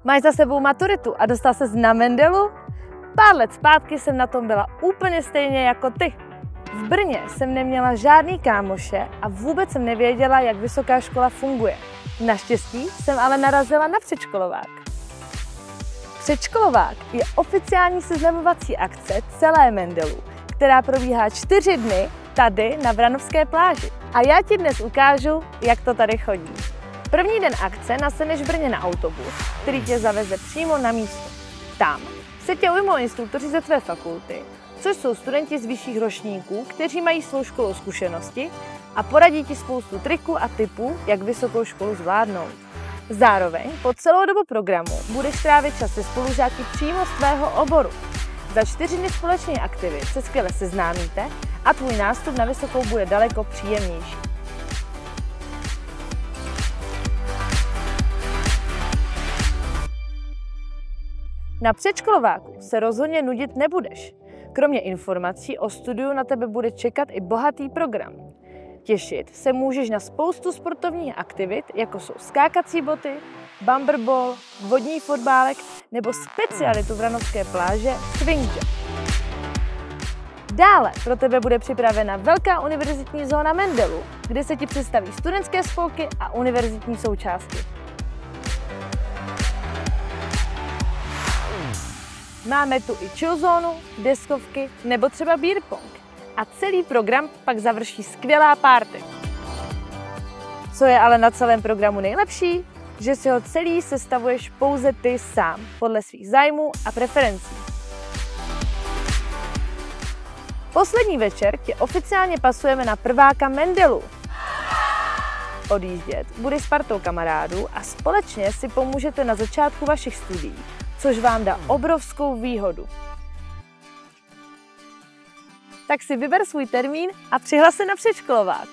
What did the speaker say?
Máš za sebou maturitu a dostal ses na Mendelu? Pár let zpátky jsem na tom byla úplně stejně jako ty. V Brně jsem neměla žádný kámoše a vůbec jsem nevěděla, jak vysoká škola funguje. Naštěstí jsem ale narazila na předškolovák. Předškolovák je oficiální seznamovací akce celé Mendelu, která probíhá 4 dny tady na Vranovské pláži. A já ti dnes ukážu, jak to tady chodí. První den akce nasedneš v Brně na autobus, který tě zaveze přímo na místo. Tam se tě ujmou instruktoři ze tvé fakulty, což jsou studenti z vyšších ročníků, kteří mají svou školou zkušenosti a poradí ti spoustu triků a tipů, jak vysokou školu zvládnout. Zároveň po celou dobu programu budeš trávit čas se spolužáky přímo z tvého oboru. Za 4 dny společných aktivit se skvěle seznámíte a tvůj nástup na vysokou bude daleko příjemnější. Na předškolováku se rozhodně nudit nebudeš. Kromě informací o studiu na tebe bude čekat i bohatý program. Těšit se můžeš na spoustu sportovních aktivit, jako jsou skákací boty, bumperball, vodní fotbálek nebo specialitu Vranovské pláže swing jump. Dále pro tebe bude připravena velká univerzitní zóna Mendelu, kde se ti představí studentské spolky a univerzitní součástky. Máme tu i chill zónu, deskovky nebo třeba beer pong. A celý program pak završí skvělá party. Co je ale na celém programu nejlepší? Že si ho celý sestavuješ pouze ty sám, podle svých zájmů a preferencí. Poslední večer tě oficiálně pasujeme na prváka Mendelu. Odjíždět budeš s partou kamarádů a společně si pomůžete na začátku vašich studií, což vám dá obrovskou výhodu. Tak si vyber svůj termín a přihlas se na předškolovák.